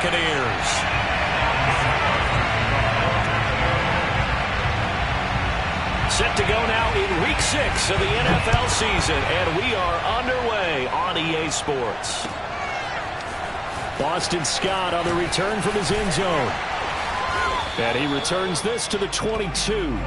Buccaneers. Set to go now in Week 6 of the NFL season, and we are underway on EA Sports. Boston Scott on the return from his end zone. And he returns this to the 22.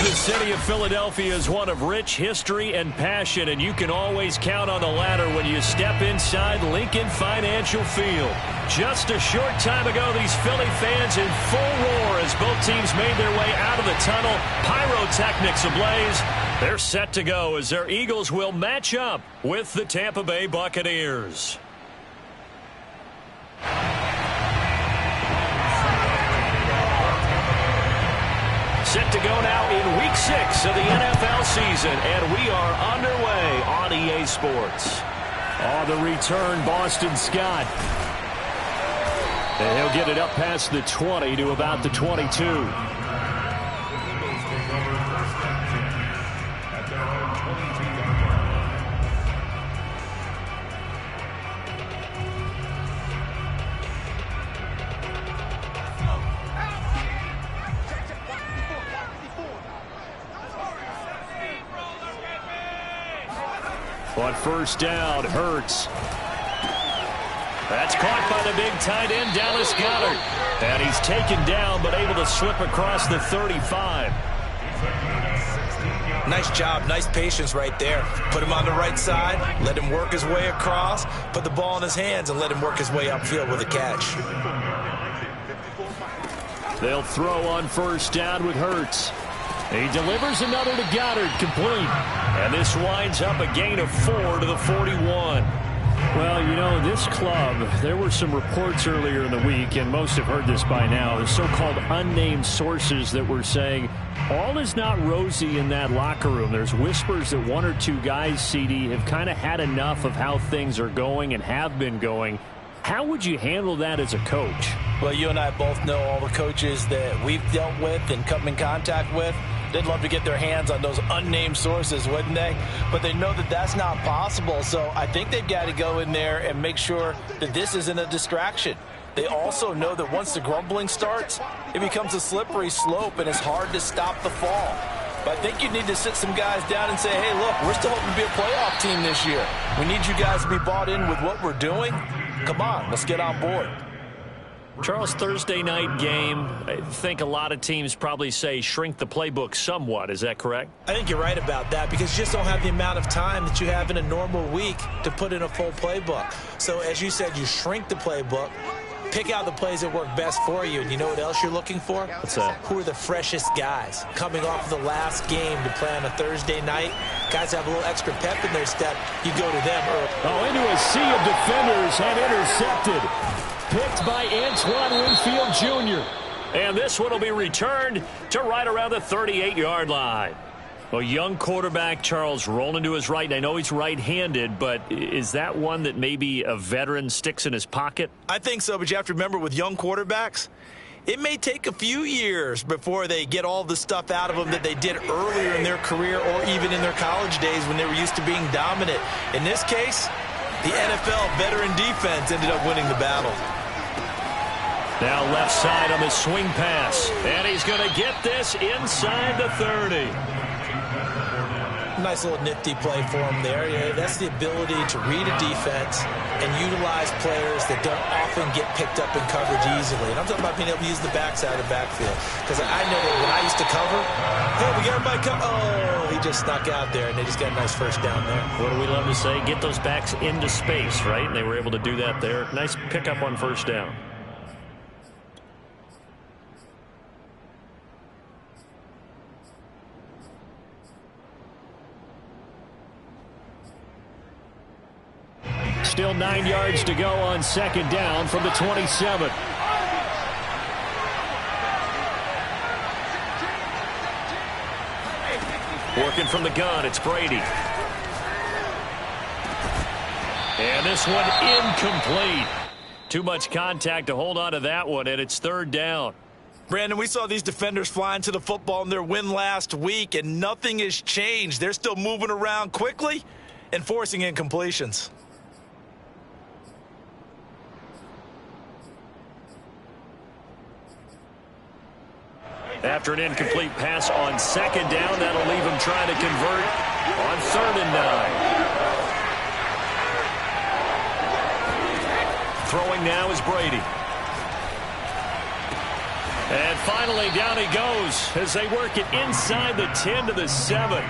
The city of Philadelphia is one of rich history and passion, and you can always count on the latter when you step inside Lincoln Financial Field. Just a short time ago, these Philly fans in full roar as both teams made their way out of the tunnel. Pyrotechnics ablaze. They're set to go as their Eagles will match up with the Tampa Bay Buccaneers. Set to go now in Week 6 of the NFL season, and we are underway on EA Sports. On the return, Boston Scott. And he'll get it up past the 20 to about the 22. On first down, Hurts. That's caught by the big tight end, Dallas Goedert. And he's taken down, but able to slip across the 35. Nice job, nice patience right there. Put him on the right side, let him work his way across, put the ball in his hands, and let him work his way upfield with a catch. They'll throw on first down with Hurts. He delivers another to Goddard, complete. And this winds up a gain of 4 to the 41. Well, you know, this club, there were some reports earlier in the week, and most have heard this by now, the so-called unnamed sources that were saying all is not rosy in that locker room. There's whispers that one or two guys, CD, have kind of had enough of how things are going and have been going. How would you handle that as a coach? Well, you and I both know all the coaches that we've dealt with and come in contact with. They'd love to get their hands on those unnamed sources, wouldn't they? But they know that that's not possible, so I think they've got to go in there and make sure that this isn't a distraction. They also know that once the grumbling starts, it becomes a slippery slope, and it's hard to stop the fall. But I think you need to sit some guys down and say, hey, look, we're still hoping to be a playoff team this year. We need you guys to be bought in with what we're doing. Come on, let's get on board. Charles, Thursday night game, I think a lot of teams probably say shrink the playbook somewhat. Is that correct? I think you're right about that because you just don't have the amount of time that you have in a normal week to put in a full playbook. So as you said, you shrink the playbook, pick out the plays that work best for you. And you know what else you're looking for? What's that? Who are the freshest guys coming off the last game to play on a Thursday night? Guys have a little extra pep in their step. You go to them early. Oh, into a sea of defenders and intercepted. Picked by Antoine Winfield Jr. And this one will be returned to right around the 38-yard line. A young quarterback, Charles, rolling to his right. And I know he's right-handed, but is that one that maybe a veteran sticks in his pocket? I think so, but you have to remember with young quarterbacks, it may take a few years before they get all the stuff out of them that they did earlier in their career or even in their college days when they were used to being dominant. In this case, the NFL veteran defense ended up winning the battle. Now left side on the swing pass. And he's going to get this inside the 30. Nice little nifty play for him there. Yeah, that's the ability to read a defense and utilize players that don't often get picked up in coverage easily. And I'm talking about being able to use the backside of the backfield. Because I know that when I used to cover, hey, we got everybody cover. Oh, he just snuck out there, and they just got a nice first down there. What do we love to say? Get those backs into space, right? And they were able to do that there. Nice pickup on first down. Still 9 yards to go on second down from the 27. Working from the gun, it's Brady. And this one incomplete. Too much contact to hold on to that one, and it's third down. Brandon, we saw these defenders flying to the football in their win last week, and nothing has changed. They're still moving around quickly and forcing incompletions. After an incomplete pass on second down, that'll leave him trying to convert on 3rd and 9. Throwing now is Brady. And finally, down he goes as they work it inside the 10 to the 7.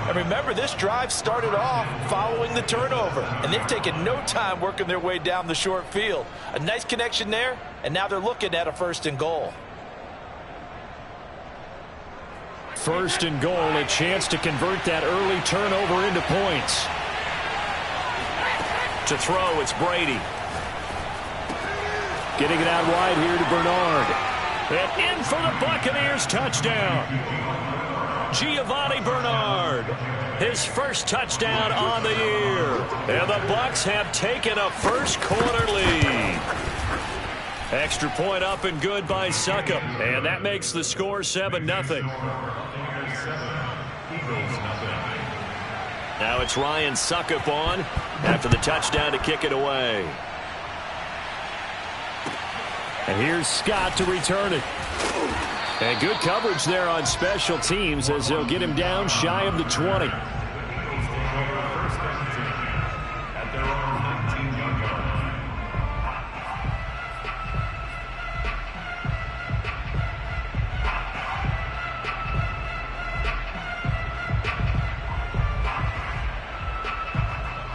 And remember, this drive started off following the turnover, and they've taken no time working their way down the short field. A nice connection there, and now they're looking at a 1st and goal. 1st and goal, a chance to convert that early turnover into points. To throw, it's Brady. Getting it out wide here to Bernard. And in for the Buccaneers touchdown. Giovanni Bernard, his first touchdown on the year. And the Bucs have taken a first quarter lead. Extra point up and good by Succop. And that makes the score 7-0. Now it's Ryan Succop on after the touchdown to kick it away. And here's Scott to return it. And good coverage there on special teams as they'll get him down shy of the 20.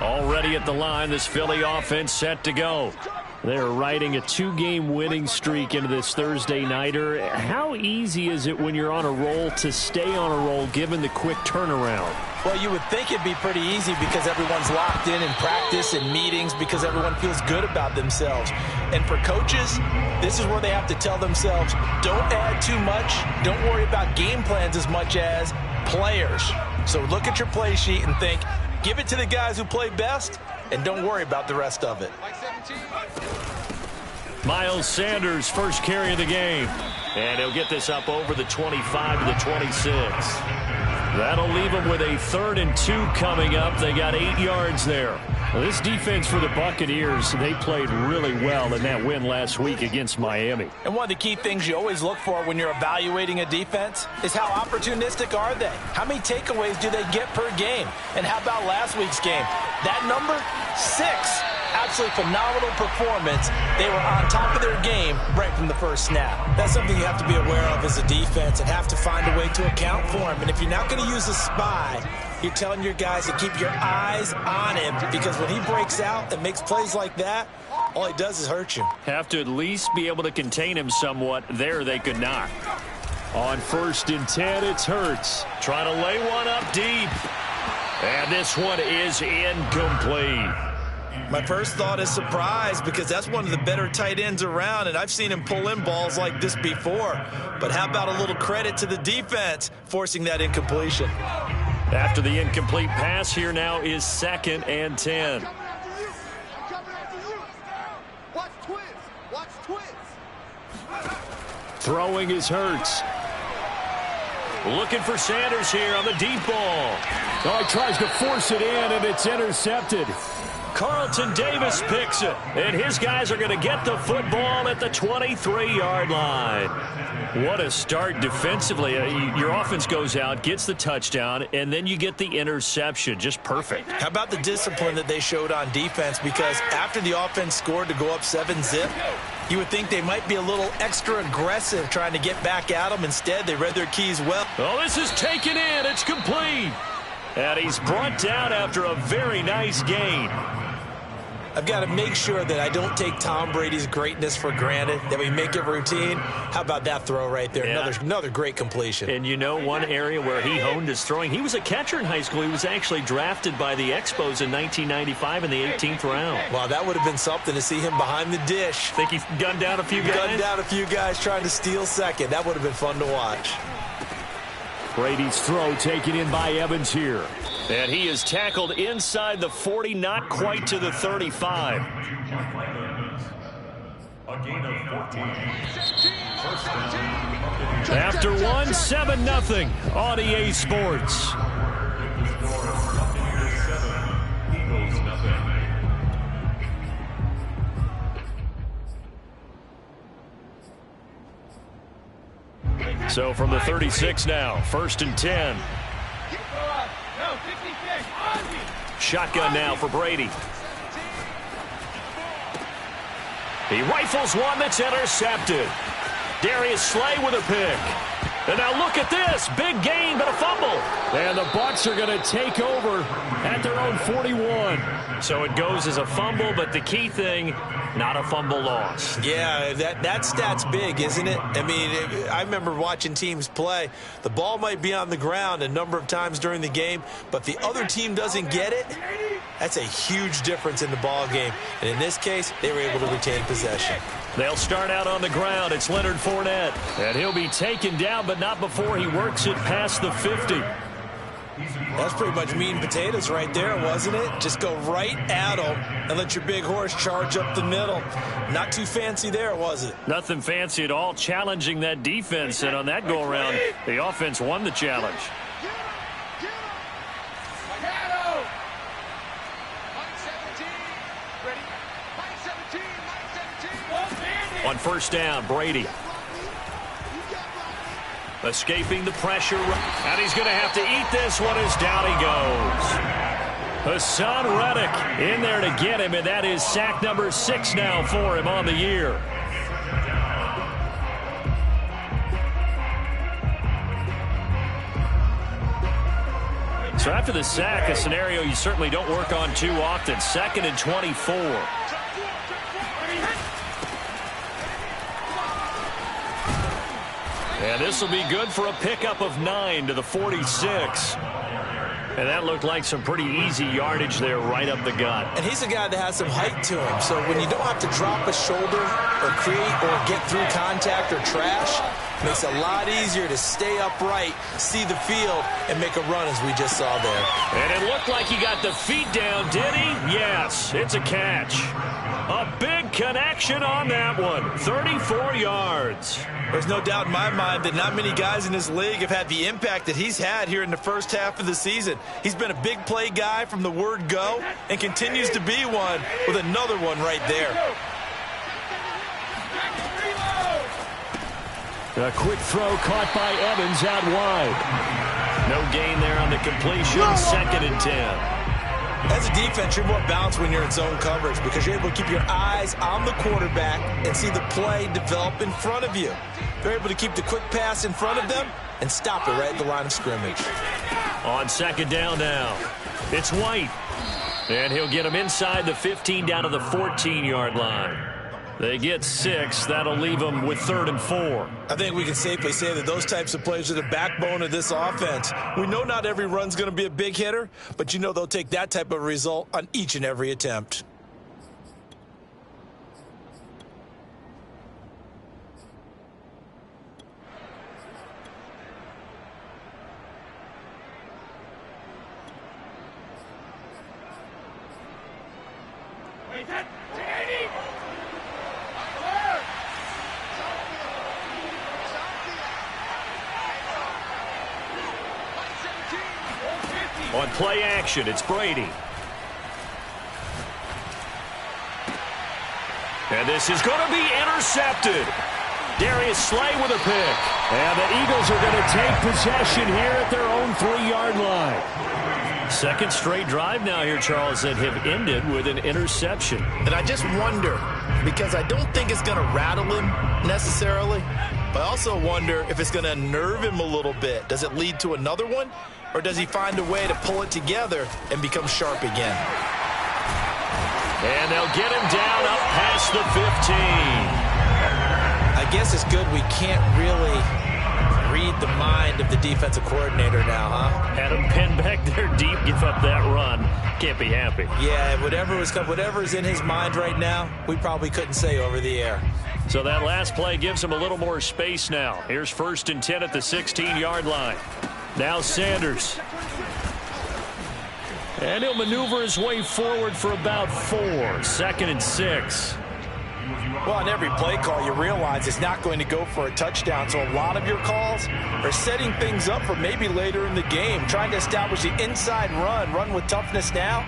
Already at the line, this Philly offense set to go. They're riding a 2-game winning streak into this Thursday nighter. How easy is it when you're on a roll to stay on a roll given the quick turnaround? Well, you would think it'd be pretty easy because everyone's locked in practice and meetings because everyone feels good about themselves. And for coaches, this is where they have to tell themselves, don't add too much. Don't worry about game plans as much as players. So look at your play sheet and think, give it to the guys who play best, and don't worry about the rest of it. Miles Sanders, first carry of the game. And he'll get this up over the 25 to the 26. That'll leave them with a 3rd and 2 coming up. They got 8 yards there. Well, this defense for the Buccaneers, they played really well in that win last week against Miami. And one of the key things you always look for when you're evaluating a defense is how opportunistic are they? How many takeaways do they get per game? And how about last week's game? That number, 6. Absolutely phenomenal performance. They were on top of their game right from the first snap. That's something you have to be aware of as a defense and have to find a way to account for him. And if you're not going to use a spy, you're telling your guys to keep your eyes on him, because when he breaks out and makes plays like that, all he does is hurt you. Have to at least be able to contain him somewhat. There they could not. On 1st and 10, it's Hurts. Trying to lay one up deep. And this one is incomplete. My first thought is surprise, because that's one of the better tight ends around, and I've seen him pull in balls like this before. But how about a little credit to the defense forcing that incompletion? After the incomplete pass, here now is 2nd and 10. Throwing is Hurts. Looking for Sanders here on the deep ball. Oh, he tries to force it in, and it's intercepted. Carlton Davis picks it, and his guys are going to get the football at the 23-yard line. What a start defensively. Your offense goes out, gets the touchdown, and then you get the interception. Just perfect. How about the discipline that they showed on defense? Because after the offense scored to go up 7-zip, you would think they might be a little extra aggressive trying to get back at them. Instead, they read their keys well. Oh, this is taken in. It's complete. And he's brought down after a very nice gain. I've got to make sure that I don't take Tom Brady's greatness for granted, that we make it routine. How about that throw right there? Yeah. Another great completion. And you know, one area where he honed his throwing, he was a catcher in high school. He was actually drafted by the Expos in 1995 in the 18th round. Wow, that would have been something to see him behind the dish. Think he gunned down a few guys? Gunned down a few guys trying to steal second. That would have been fun to watch. Brady's throw taken in by Evans here. And he is tackled inside the 40, not quite to the 35. A gain of 14. After one, 7-0 on EA Sports. Buccaneers 7, Eagles 0. So from the 36 now, 1st and 10. Shotgun now for Brady. He rifles one that's intercepted. Darius Slay with a pick. And now look at this. Big gain, but a fumble. And the Bucs are going to take over at their own 41. So it goes as a fumble, but the key thing, not a fumble loss. Yeah, that stat's big, isn't it? I mean, I remember watching teams play. The ball might be on the ground a number of times during the game, but the other team doesn't get it. That's a huge difference in the ball game. And in this case, they were able to retain possession. They'll start out on the ground. It's Leonard Fournette. And he'll be taken down, but not before he works it past the 50. That's pretty much meat and potatoes right there, wasn't it? Just go right at them and let your big horse charge up the middle. Not too fancy there, was it? Nothing fancy at all, challenging that defense. And on that go-around, the offense won the challenge. On first down, Brady. Escaping the pressure. And he's going to have to eat this one as down he goes. Hassan Reddick in there to get him, and that is sack number 6 now for him on the year. So after the sack, a scenario you certainly don't work on too often. 2nd and 24. And this will be good for a pickup of 9 to the 46. And that looked like some pretty easy yardage there right up the gut. And he's a guy that has some height to him. So when you don't have to drop a shoulder or create or get through contact or trash, it makes it a lot easier to stay upright, see the field, and make a run as we just saw there. And it looked like he got the feet down, did he? Yes, it's a catch. A big connection on that one. 34 yards. There's no doubt in my mind that not many guys in this league have had the impact that he's had here in the first half of the season. He's been a big play guy from the word go and continues to be one with another one right there. A quick throw caught by Evans out wide. No gain there on the completion. 2nd and 10. As a defense, you're more balanced when you're in zone coverage because you're able to keep your eyes on the quarterback and see the play develop in front of you. They're able to keep the quick pass in front of them and stop it right at the line of scrimmage. On 2nd down now, it's White. And he'll get him inside the 15 down to the 14-yard line. They get 6. That'll leave them with 3rd and 4. I think we can safely say that those types of plays are the backbone of this offense. We know not every run's going to be a big hitter, but you know they'll take that type of result on each and every attempt. On play action, it's Brady. And this is going to be intercepted. Darius Slay with a pick. And the Eagles are going to take possession here at their own 3-yard line. Second straight drive now here, Charles, that have ended with an interception. And I just wonder, because I don't think it's going to rattle him necessarily, but I also wonder if it's going to nerve him a little bit. Does it lead to another one? Or does he find a way to pull it together and become sharp again? And they'll get him down up past the 15. I guess it's good we can't really read the mind of the defensive coordinator now, huh? Had him pinned back there deep, give up that run. Can't be happy. Yeah, whatever's in his mind right now, we probably couldn't say over the air. So that last play gives him a little more space now. Here's 1st and 10 at the 16-yard line. Now Sanders. And he'll maneuver his way forward for about 4. 2nd and 6. Well, on every play call, you realize it's not going to go for a touchdown. So a lot of your calls are setting things up for maybe later in the game, trying to establish the inside run with toughness now,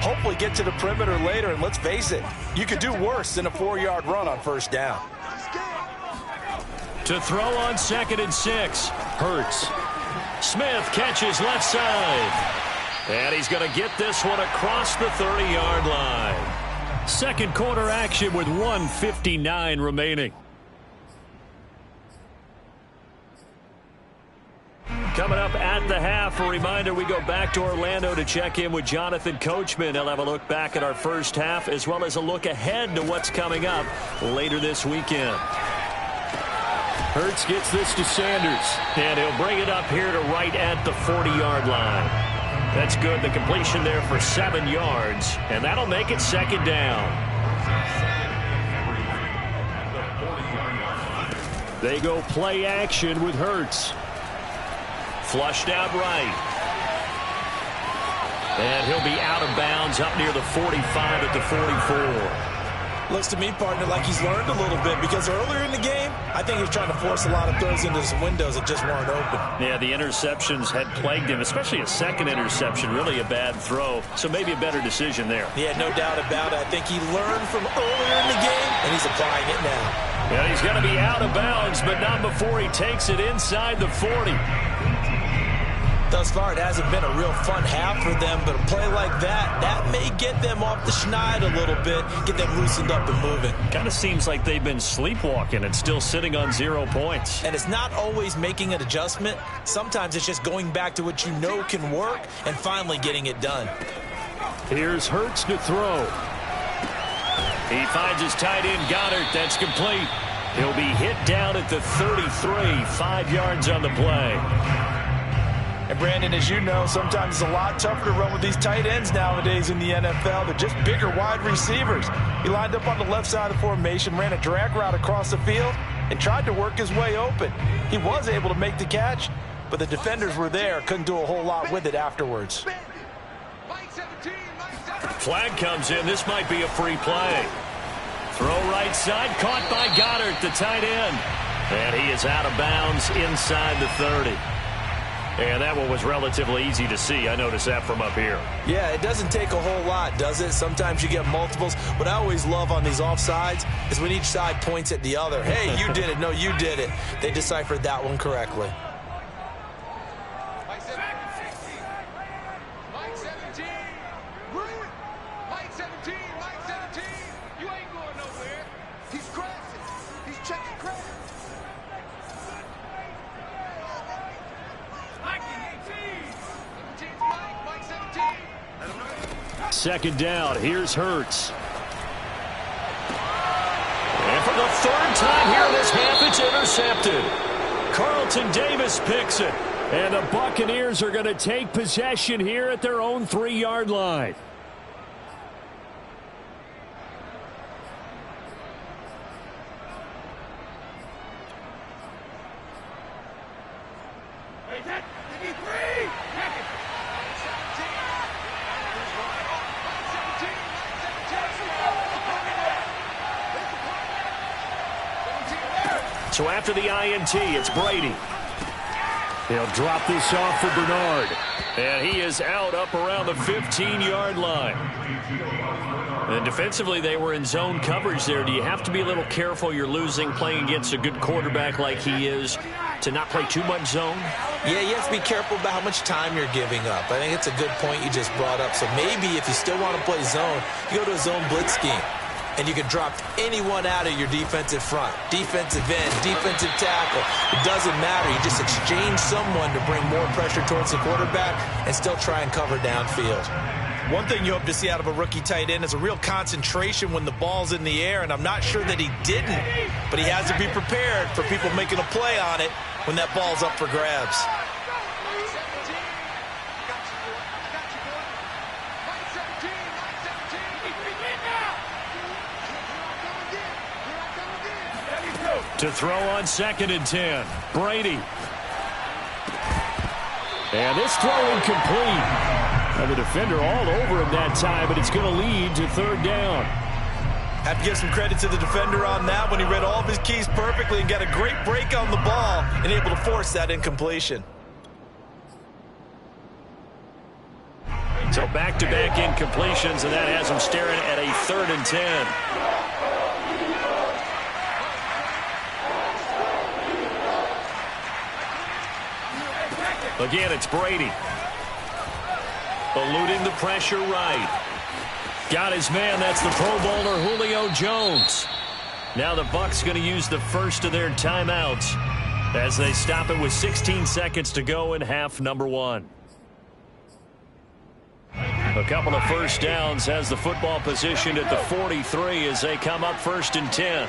hopefully get to the perimeter later. And let's face it, you could do worse than a 4-yard run on 1st down. To throw on 2nd and 6. Hurts. Smith catches left side. And he's going to get this one across the 30-yard line. Second quarter action with 1:59 remaining. Coming up at the half, a reminder we go back to Orlando to check in with Jonathan Coachman. He'll have a look back at our first half as well as a look ahead to what's coming up later this weekend. Hurts gets this to Sanders, and he'll bring it up here to right at the 40-yard line. That's good. The completion there for 7 yards, and that'll make it second down. They go play action with Hurts. Flushed out right. And he'll be out of bounds up near the 45 at the 44. Looks to me, partner, like he's learned a little bit because earlier in the game, I think he was trying to force a lot of throws into some windows that just weren't open. Yeah, the interceptions had plagued him, especially a second interception, really a bad throw. So maybe a better decision there. Yeah, no doubt about it. I think he learned from earlier in the game, and he's applying it now. Yeah, he's going to be out of bounds, but not before he takes it inside the 40. Thus far, it hasn't been a real fun half for them, but a play like that may get them off the schneid a little bit, get them loosened up and moving. Kind of seems like they've been sleepwalking and still sitting on 0 points. And it's not always making an adjustment. Sometimes it's just going back to what you know can work and finally getting it done. Here's Hurts to throw. He finds his tight end, Goddard. That's complete. He'll be hit down at the 33, 5 yards on the play. And Brandon, as you know, sometimes it's a lot tougher to run with these tight ends nowadays in the NFL. They're just bigger wide receivers. He lined up on the left side of the formation, ran a drag route across the field, and tried to work his way open. He was able to make the catch, but the defenders were there, couldn't do a whole lot with it afterwards. Flag comes in. This might be a free play. Throw right side, caught by Goddard, the tight end. And he is out of bounds inside the 30. And that one was relatively easy to see. I noticed that from up here. Yeah, it doesn't take a whole lot, does it? Sometimes you get multiples. What I always love on these offsides is when each side points at the other. Hey, you did it. No, you did it. They deciphered that one correctly. Second down. Here's Hurts. And for the third time here in this half, it's intercepted. Carlton Davis picks it. And the Buccaneers are going to take possession here at their own 3-yard line. So after the INT, it's Brady. He'll drop this off for Bernard. And he is out up around the 15-yard line. And defensively, they were in zone coverage there. Do you have to be a little careful? You're losing, playing against a good quarterback like he is, to not play too much zone? Yeah, you have to be careful about how much time you're giving up. I think it's a good point you just brought up. So maybe if you still want to play zone, you go to a zone blitz scheme. And you can drop anyone out of your defensive front. Defensive end, defensive tackle. It doesn't matter. You just exchange someone to bring more pressure towards the quarterback and still try and cover downfield. One thing you hope to see out of a rookie tight end is a real concentration when the ball's in the air, and I'm not sure that he didn't, but he has to be prepared for people making a play on it when that ball's up for grabs. To throw on 2nd and 10. Brady. And this throw incomplete. And the defender all over him that time, but it's going to lead to 3rd down. Have to give some credit to the defender on that when he read all of his keys perfectly and got a great break on the ball and able to force that incompletion. So back-to-back incompletions, and that has him staring at a 3rd and 10. Again, it's Brady. Eluding the pressure right. Got his man. That's the Pro Bowler Julio Jones. Now the Bucs going to use the first of their timeouts. as they stop it with 16 seconds to go in half number one. A couple of first downs has the football positioned at the 43 as they come up 1st and 10.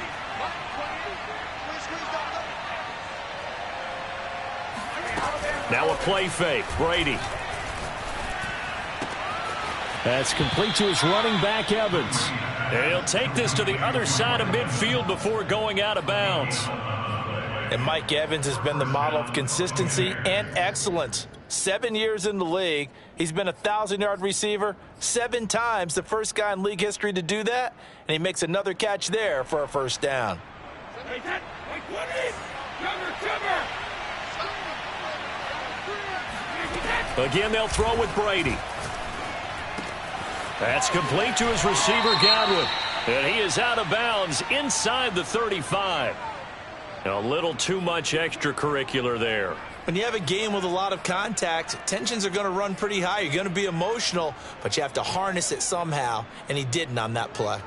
Now a play fake. Brady. That's complete to his running back, Evans. And he'll take this to the other side of midfield before going out of bounds. And Mike Evans has been the model of consistency and excellence. 7 years in the league. He's been a 1,000-yard receiver 7 times, the first guy in league history to do that. And he makes another catch there for a first down. Again, they'll throw with Brady. That's complete to his receiver, Godwin. And he is out of bounds inside the 35. A little too much extracurricular there. When you have a game with a lot of contact, tensions are going to run pretty high. You're going to be emotional, but you have to harness it somehow, and he didn't on that play.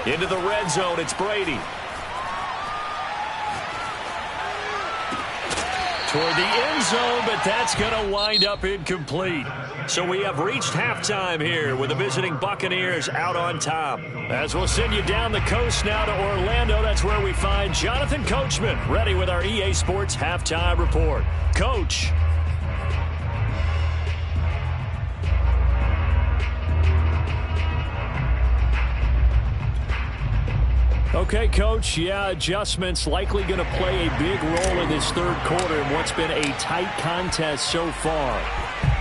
Into the red zone, it's Brady. Toward the end zone, but that's going to wind up incomplete. So we have reached halftime here with the visiting Buccaneers out on top. As we'll send you down the coast now to Orlando, that's where we find Jonathan Coachman ready with our EA Sports Halftime Report. Coach. Okay, Coach, yeah, adjustments likely going to play a big role in this third quarter in what's been a tight contest so far.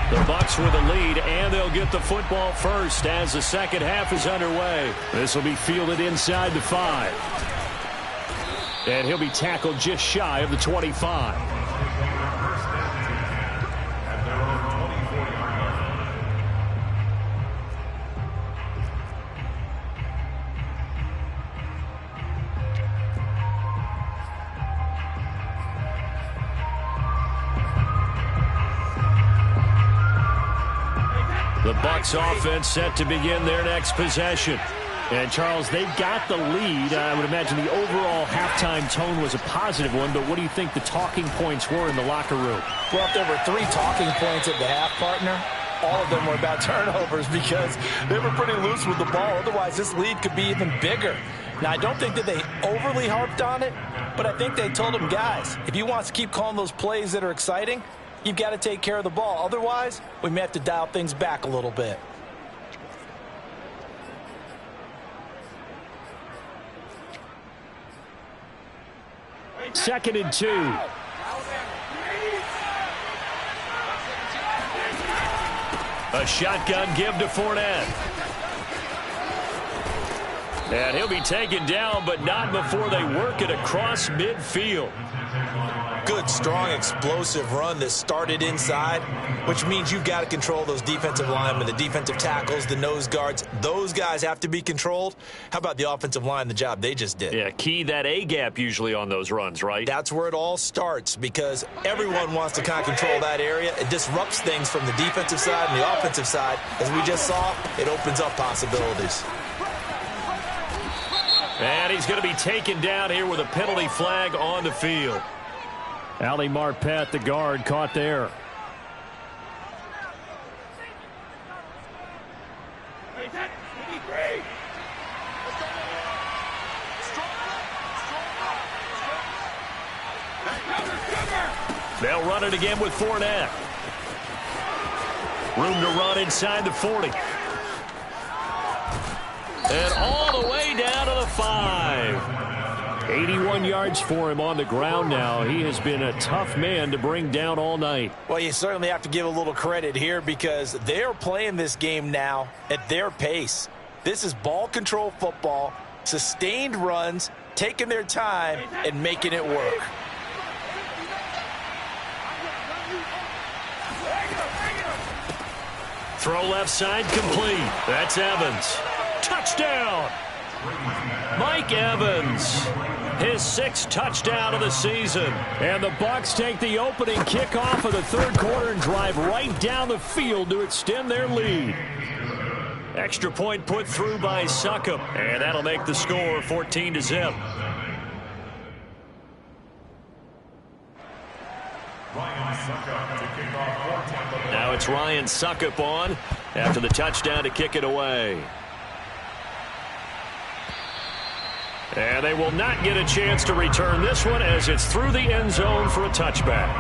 The Bucs with the lead, and they'll get the football first as the second half is underway. This will be fielded inside the 5. And he'll be tackled just shy of the 25. The Bucs offense set to begin their next possession. And, Charles, they've got the lead. I would imagine the overall halftime tone was a positive one, but what do you think the talking points were in the locker room? Well, if there were 3 talking points at the half, partner, all of them were about turnovers because they were pretty loose with the ball. Otherwise, this lead could be even bigger. Now, I don't think that they overly harped on it, but I think they told them, guys, if you want to keep calling those plays that are exciting, you've got to take care of the ball. Otherwise, we may have to dial things back a little bit. Second and 2. A shotgun give to Fournette. And he'll be taken down, but not before they work it across midfield. Good, strong, explosive run that started inside, which means you've got to control those defensive linemen, the defensive tackles, the nose guards. Those guys have to be controlled. How about the offensive line, the job they just did? Yeah, key that A-gap usually on those runs, right? That's where it all starts because everyone wants to kind of control that area. It disrupts things from the defensive side and the offensive side. As we just saw, it opens up possibilities. And he's going to be taken down here with a penalty flag on the field. Ali Marpet, the guard, caught there. They'll run it again with Fournette. Room to run inside the 40. And all the way down to the 5. 81 yards for him on the ground now. He has been a tough man to bring down all night. Well, you certainly have to give a little credit here because they're playing this game now at their pace. This is ball control football, sustained runs, taking their time and making it work. Throw left side complete. That's Evans. Touchdown. Mike Evans, his 6th touchdown of the season. And the Bucs take the opening kickoff of the third quarter and drive right down the field to extend their lead. Extra point put through by Succop, and that'll make the score 14-0. Now it's Ryan Succop on after the touchdown to kick it away. And they will not get a chance to return this one as it's through the end zone for a touchback.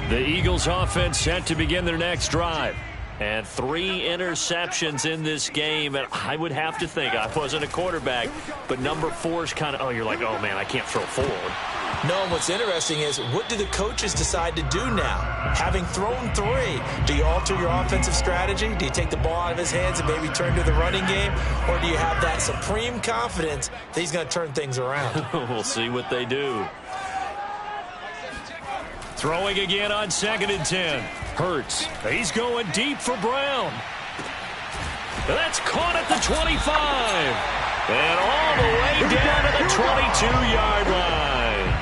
The Eagles offense set to begin their next drive. And 3 interceptions in this game. And I would have to think, I wasn't a quarterback, but number 4 is kind of, oh, you're like, oh, man, I can't throw forward. No, and what's interesting is, what do the coaches decide to do now? Having thrown 3, do you alter your offensive strategy? Do you take the ball out of his hands and maybe turn to the running game? Or do you have that supreme confidence that he's going to turn things around? We'll see what they do. Throwing again on 2nd and 10. Hurts. He's going deep for Brown. That's caught at the 25. And all the way down to the 22-yard line.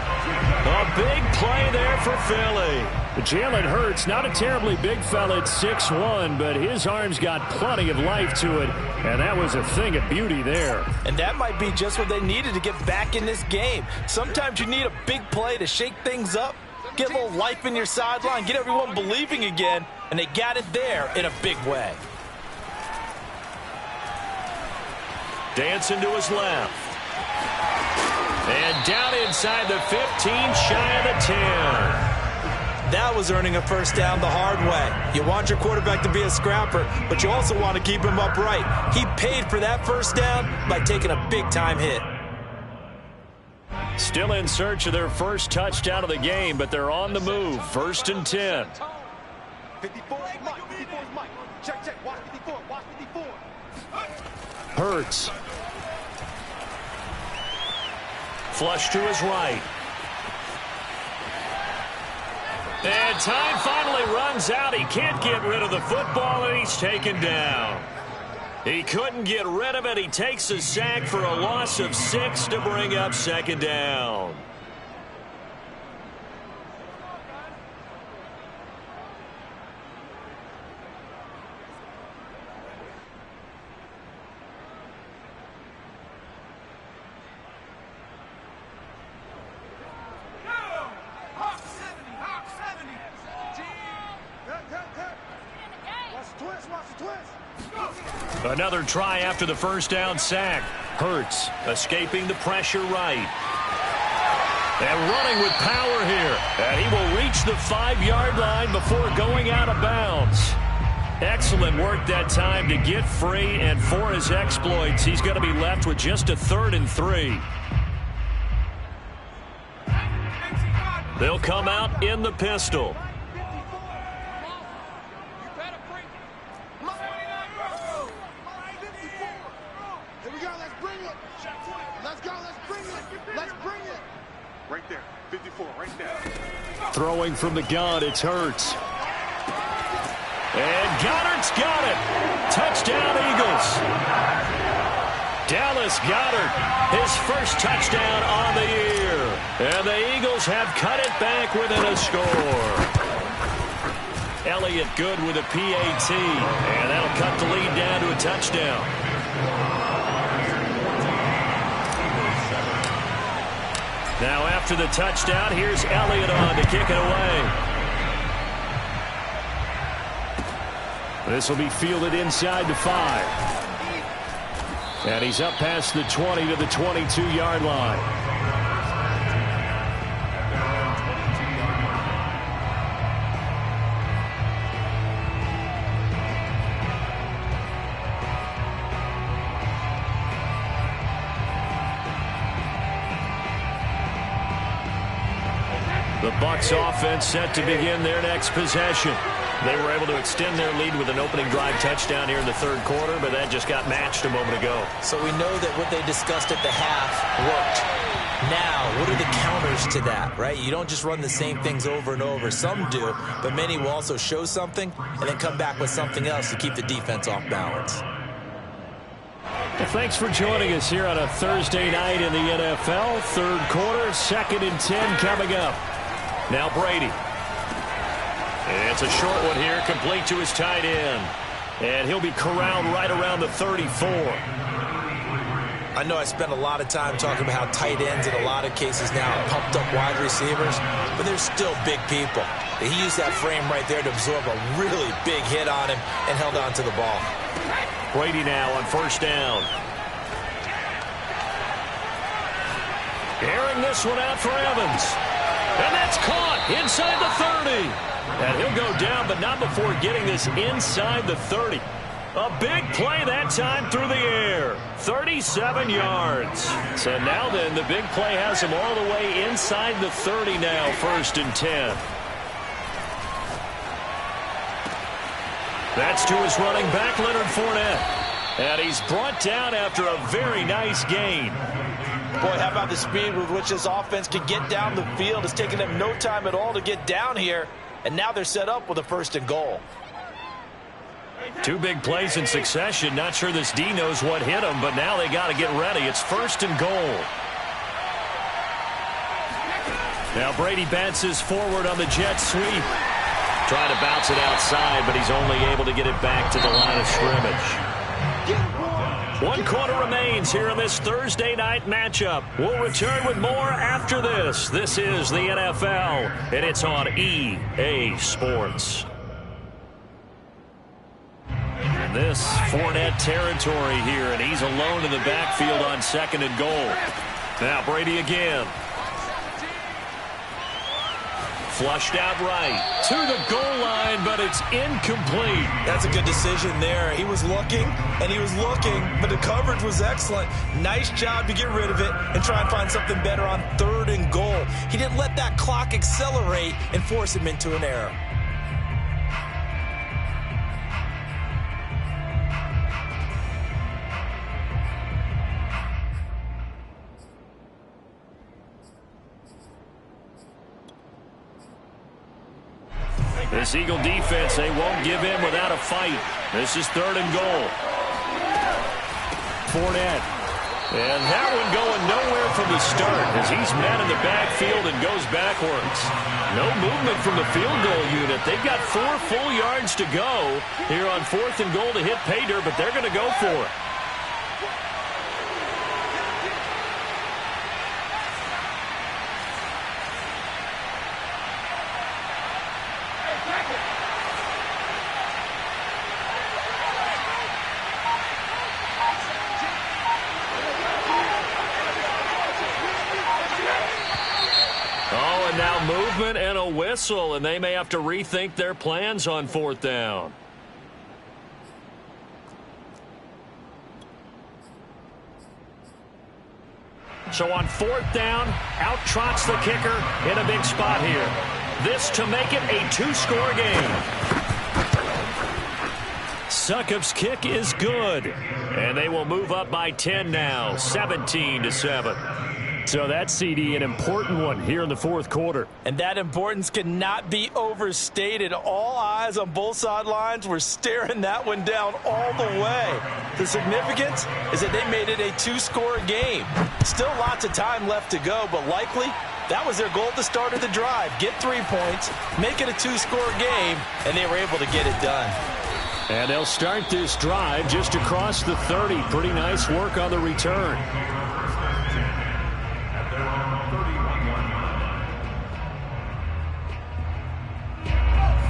A big play there for Philly. Jalen Hurts, not a terribly big fella at 6'1", but his arms got plenty of life to it, and that was a thing of beauty there. And that might be just what they needed to get back in this game. Sometimes you need a big play to shake things up, get a little life in your sideline, get everyone believing again, and they got it there in a big way. Dancing to his left. And down inside the 15, shy of the 10. That was earning a first down the hard way. You want your quarterback to be a scrapper, but you also want to keep him upright. He paid for that first down by taking a big-time hit. Still in search of their first touchdown of the game, but they're on the move. 1st and 10. 54 is Mike. 54 is Mike. Check. Watch 54. Watch 54. Hurts. Flush to his right. And time finally runs out. He can't get rid of the football, and he's taken down. He couldn't get rid of it. He takes a sack for a loss of 6 to bring up 2nd down. Another try after the first down sack. Hurts escaping the pressure right. And running with power here. And he will reach the 5-yard line before going out of bounds. Excellent work that time to get free, and for his exploits, he's going to be left with just a 3rd and 3. They'll come out in the pistol. Right there. 54, right there. Throwing from the gun, it's Hurts. And Goddard's got it. Touchdown, Eagles. Dallas Goedert, his first touchdown on the year. And the Eagles have cut it back within a score. Elliott good with a PAT. And that'll cut the lead down to a touchdown. Now after the touchdown, here's Elliott on to kick it away. This will be fielded inside the 5. And he's up past the 20 to the 22-yard line. The Bucs offense set to begin their next possession. They were able to extend their lead with an opening drive touchdown here in the third quarter, but that just got matched a moment ago. So we know that what they discussed at the half worked. Now, what are the counters to that, right? You don't just run the same things over and over. Some do, but many will also show something and then come back with something else to keep the defense off balance. Well, thanks for joining us here on a Thursday night in the NFL. Third quarter, 2nd and 10 coming up. Now Brady. It's a short one here, complete to his tight end. And he'll be corralled right around the 34. I know I spent a lot of time talking about how tight ends in a lot of cases now are pumped up wide receivers, but they're still big people. He used that frame right there to absorb a really big hit on him and held on to the ball. Brady now on first down. Airing this one out for Evans. And that's caught inside the 30. And he'll go down, but not before getting this inside the 30. A big play that time through the air. 37 yards. So now then, the big play has him all the way inside the 30 now, 1st and 10. That's to his running back, Leonard Fournette. And he's brought down after a very nice gain. Boy, how about the speed with which this offense can get down the field? It's taken them no time at all to get down here. And now they're set up with a 1st and goal. 2 big plays in succession. Not sure this D knows what hit him, but now they got to get ready. It's 1st and goal. Now Brady bounces forward on the jet sweep. Trying to bounce it outside, but he's only able to get it back to the line of scrimmage. 1 quarter remains here in this Thursday night matchup. We'll return with more after this. This is the NFL, and it's on EA Sports. And this Fournette territory here, and he's alone in the backfield on 2nd and goal. Now Brady again. Flushed out right to the goal line, but it's incomplete. That's a good decision there. He was looking, and he was looking, but the coverage was excellent. Nice job to get rid of it and try and find something better on 3rd and goal. He didn't let that clock accelerate and force him into an error. This Eagle defense, they won't give in without a fight. This is 3rd and goal. Fournette. And that one going nowhere from the start as he's met in the backfield and goes backwards. No movement from the field goal unit. They've got 4 full yards to go here on 4th and goal to hit pay dirt, but they're going to go for it. Now movement and a whistle, and they may have to rethink their plans on 4th down. So on 4th down, out trots the kicker in a big spot here. This to make it a 2-score game. Succop's kick is good, and they will move up by 10 now, 17-7. So that's, CD, an important one here in the 4th quarter. And that importance cannot be overstated. All eyes on both sidelines were staring that one down all the way. The significance is that they made it a 2-score game. Still lots of time left to go, but likely that was their goal at the start of the drive. Get 3 points, make it a 2-score game, and they were able to get it done. And they'll start this drive just across the 30. Pretty nice work on the return.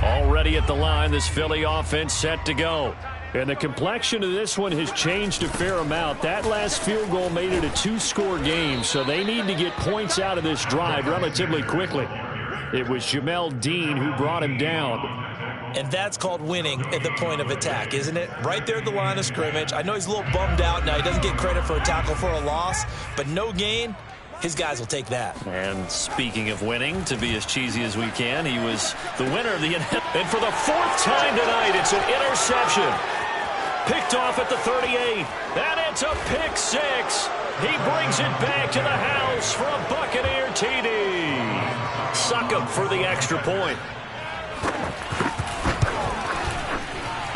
Already at the line, this Philly offense set to go. And the complexion of this one has changed a fair amount. That last field goal made it a 2-score game, so they need to get points out of this drive relatively quickly. It was Jamel Dean who brought him down. And that's called winning at the point of attack, isn't it? Right there at the line of scrimmage. I know he's a little bummed out now. He doesn't get credit for a tackle for a loss, but no gain. His guys will take that. And speaking of winning, to be as cheesy as we can, he was the winner of the... And for the 4th time tonight, it's an interception. Picked off at the 38. And it's a pick 6. He brings it back to the house for a Buccaneer TD. Suck him for the extra point.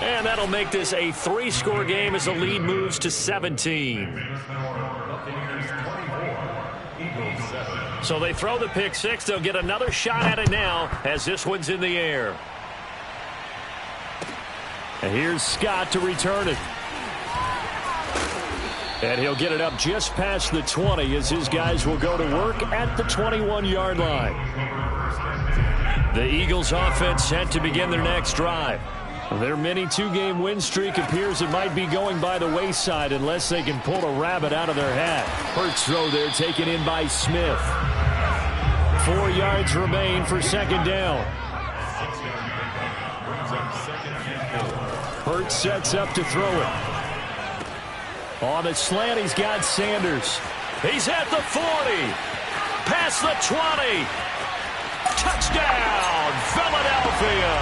And that'll make this a 3-score game as the lead moves to 17. So they throw the pick six. They'll get another shot at it now as this one's in the air. And here's Scott to return it. And he'll get it up just past the 20 as his guys will go to work at the 21-yard line. The Eagles offense set to begin their next drive. Their mini 2-game win streak appears it might be going by the wayside unless they can pull a rabbit out of their hat. Hurts throw there taken in by Smith. 4 yards remain for second down. Hurts sets up to throw it. On the slant, he's got Sanders. He's at the 40. Past the 20. Touchdown, Philadelphia.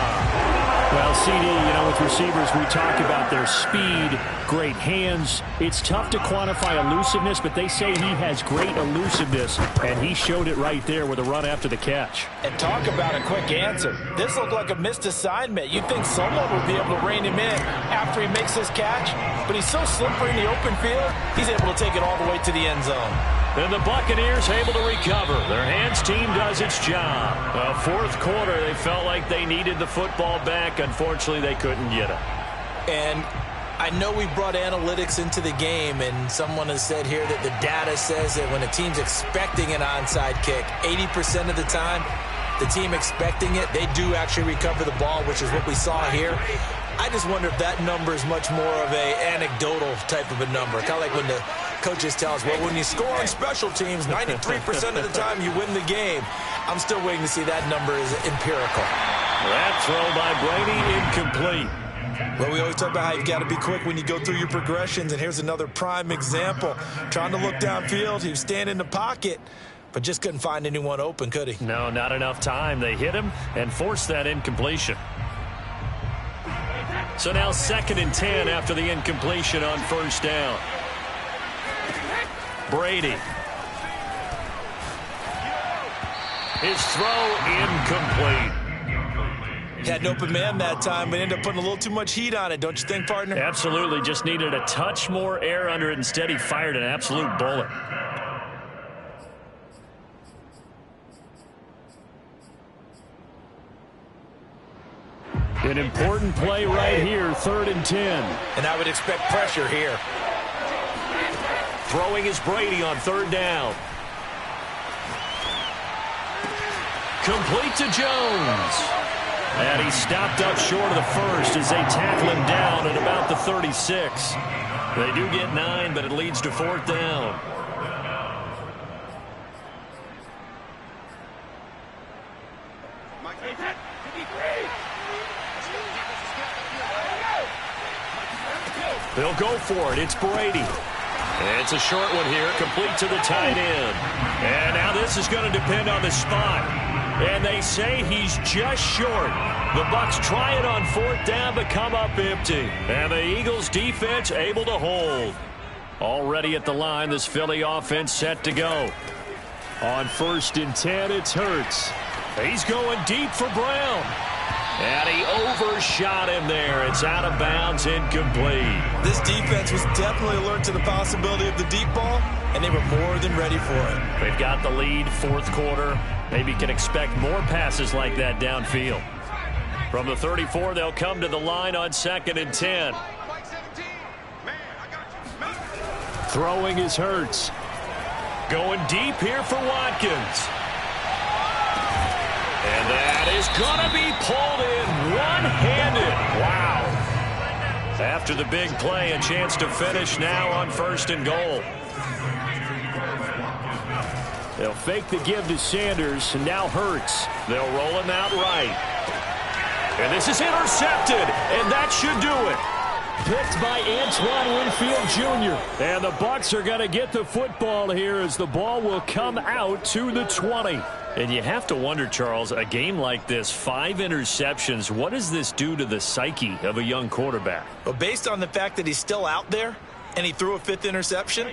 Well, CD, with receivers, we talk about their speed, great hands. It's tough to quantify elusiveness, but they say he has great elusiveness, and he showed it right there with a run after the catch. And talk about a quick answer. This looked like a missed assignment. You'd think someone would be able to rein him in after he makes his catch, but he's so slippery in the open field, he's able to take it all the way to the end zone. And the Buccaneers able to recover. Their hands team does its job. Fourth quarter, they felt like they needed the football back. Unfortunately, they couldn't get it. And I know we brought analytics into the game, and someone has said here that the data says that when a team's expecting an onside kick, 80% of the time, the team expecting it, they do actually recover the ball, which is what we saw here. I just wonder if that number is much more of a anecdotal type of a number. Kind of like when the coaches tell us, well, when you score on special teams, 93% of the time you win the game. I'm still waiting to see that number is empirical. That throw by Brady incomplete. Well, we always talk about how you've got to be quick when you go through your progressions, and here's another prime example. Trying to look downfield, he was standing in the pocket, but just couldn't find anyone open, could he? No, not enough time. They hit him and forced that incompletion. So now 2nd and 10 after the incompletion on first down. Brady. His throw incomplete. He had an open man that time, but ended up putting a little too much heat on it, don't you think, partner? Absolutely. Just needed a touch more air under it. Instead, he fired an absolute bullet. An important play right here, 3rd and 10. And I would expect pressure here. Throwing is Brady on 3rd down. Complete to Jones. And he stopped up short of the first as they tackle him down at about the 36. They do get 9, but it leads to 4th down. They'll go for it. It's Brady. And it's a short one here, complete to the tight end. And now this is going to depend on the spot. And they say he's just short. The Bucs try it on 4th down, but come up empty. And the Eagles defense able to hold. Already at the line, this Philly offense set to go. On 1st and 10, it's Hurts. He's going deep for Brown. And he overshot him there. It's out of bounds, incomplete. This defense was definitely alert to the possibility of the deep ball, and they were more than ready for it. They've got the lead, 4th quarter. Maybe can expect more passes like that downfield. From the 34, they'll come to the line on 2nd and 10. Throwing is Hurts. Going deep here for Watkins. And that is going to be pulled in one-handed. Wow. After the big play, a chance to finish now on 1st and goal. They'll fake the give to Sanders, and now Hurts. They'll roll him out right. And this is intercepted, and that should do it. Picked by Antoine Winfield Jr. And the Bucs are going to get the football here as the ball will come out to the 20. And you have to wonder, Charles, a game like this, 5 interceptions, what does this do to the psyche of a young quarterback? Well, based on the fact that he's still out there and he threw a 5th interception,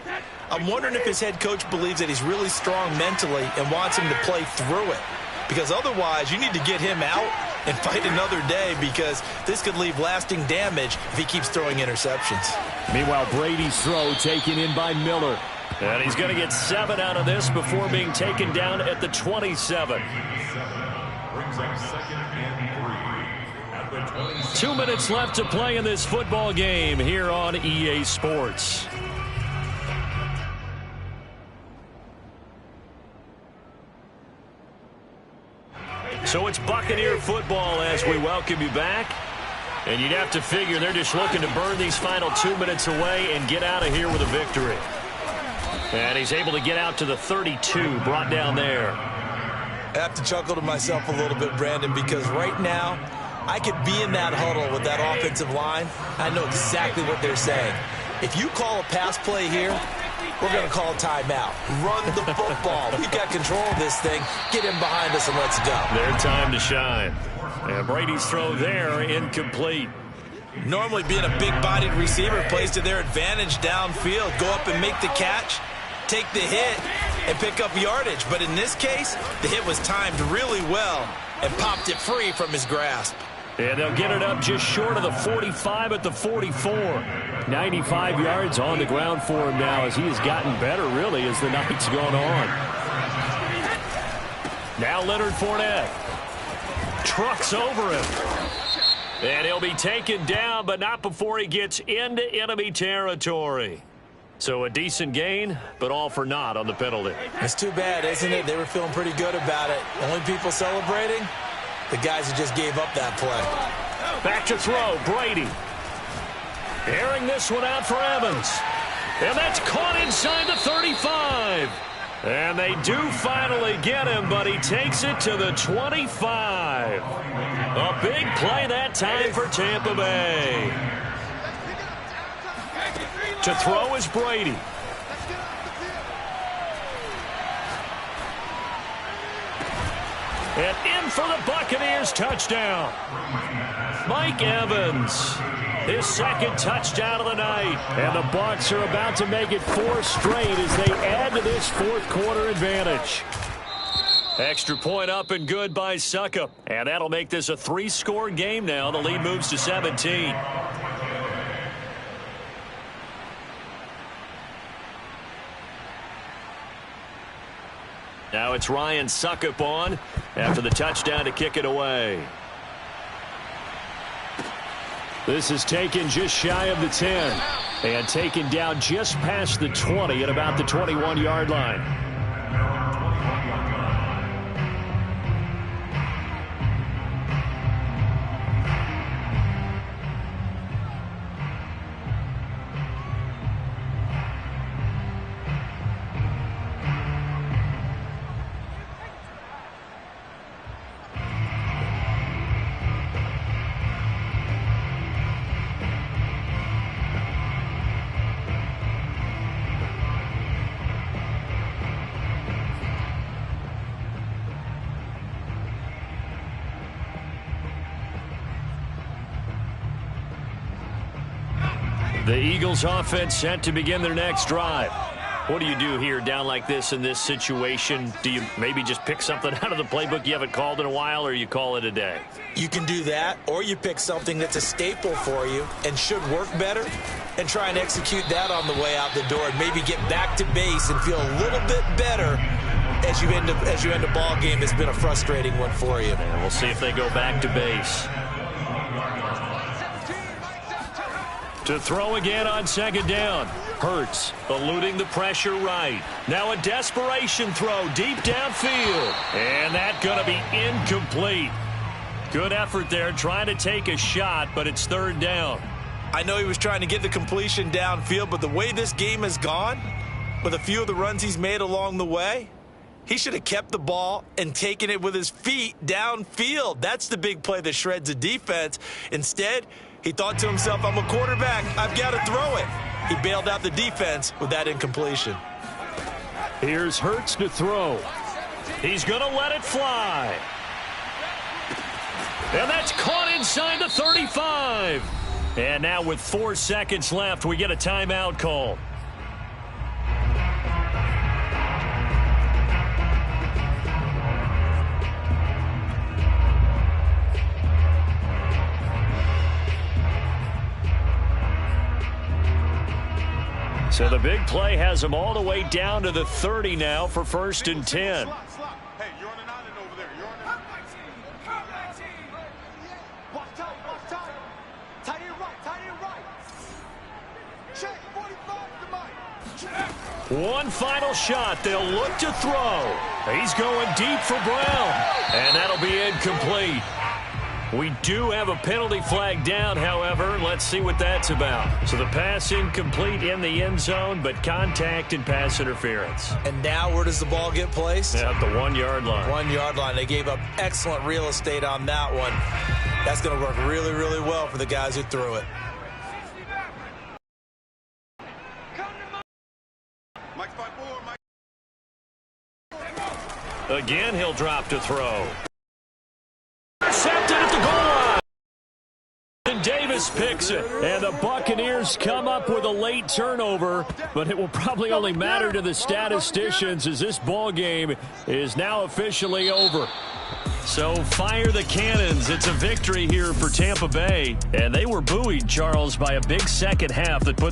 I'm wondering if his head coach believes that he's really strong mentally and wants him to play through it. Because otherwise, you need to get him out and fight another day, because this could leave lasting damage if he keeps throwing interceptions. Meanwhile, Brady's throw taken in by Miller. And he's going to get 7 out of this before being taken down at the 27. Brings up 2nd and 3 at the 27. 2 minutes left to play in this football game here on EA Sports. So it's Buccaneer football as we welcome you back. And you'd have to figure they're just looking to burn these final 2 minutes away and get out of here with a victory. And he's able to get out to the 32, brought down there. I have to chuckle to myself a little bit, Brandon, because right now I could be in that huddle with that offensive line. I know exactly what they're saying. If you call a pass play here, we're going to call a timeout. Run the football. We've got control of this thing. Get him behind us and let's go. Their time to shine. And Brady's throw there, incomplete. Normally being a big-bodied receiver plays to their advantage downfield. Go up and make the catch, take the hit, and pick up yardage. But in this case, the hit was timed really well and popped it free from his grasp. And they'll get it up just short of the 45 at the 44. 95 yards on the ground for him now as he has gotten better, really, as the night's gone on. Now Leonard Fournette. Trucks over him. And he'll be taken down, but not before he gets into enemy territory. So a decent gain, but all for naught on the penalty. It's too bad, isn't it? They were feeling pretty good about it. Only people celebrating? The guys who just gave up that play. Back to throw, Brady. Airing this one out for Evans. And that's caught inside the 35. And they do finally get him, but he takes it to the 25. A big play that time for Tampa Bay. To throw is Brady. And in for the Buccaneers touchdown. Mike Evans, his second touchdown of the night. And the Bucs are about to make it 4 straight as they add to this fourth quarter advantage. Extra point up and good by Suckup. And that'll make this a 3-score game now. The lead moves to 17. Now it's Ryan Suckup on after the touchdown to kick it away. This is taken just shy of the 10 and taken down just past the 20 at about the 21-yard line. The Eagles offense set to begin their next drive. What do you do here down like this in this situation? Do you maybe just pick something out of the playbook you haven't called in a while, or you call it a day? You can do that, or you pick something that's a staple for you and should work better and try and execute that on the way out the door and maybe get back to base and feel a little bit better as you end a ball game that's been a frustrating one for you. And we'll see if they go back to base. To throw again on second down. Hurts, eluding the pressure right. Now a desperation throw deep downfield. And that's going to be incomplete. Good effort there trying to take a shot, but it's third down. I know he was trying to get the completion downfield, but the way this game has gone, with a few of the runs he's made along the way, he should have kept the ball and taken it with his feet downfield. That's the big play that shreds a defense. Instead, he thought to himself, I'm a quarterback, I've got to throw it. He bailed out the defense with that incompletion. Here's Hurts to throw. He's going to let it fly. And that's caught inside the 35. And now with 4 seconds left, we get a timeout call. So the big play has them all the way down to the 30 now for 1st and 10. Hey, you're on an island over there. You're on an island. Watch time, watch time. Tight end right. Check, 45 to Mike. One final shot. They'll look to throw. He's going deep for Brown. And that'll be incomplete. We do have a penalty flag down, however. Let's see what that's about. So the pass incomplete in the end zone, but contact and pass interference. And now where does the ball get placed? At the 1 yard line. 1 yard line. They gave up excellent real estate on that one. That's going to work really, really well for the guys who threw it. Mike 5-4, Mike. Again, he'll drop to throw. Intercepted at the goal line. And Davis picks it. And the Buccaneers come up with a late turnover, but it will probably only matter to the statisticians as this ball game is now officially over. So fire the cannons. It's a victory here for Tampa Bay. And they were buoyed, Charles, by a big second half that put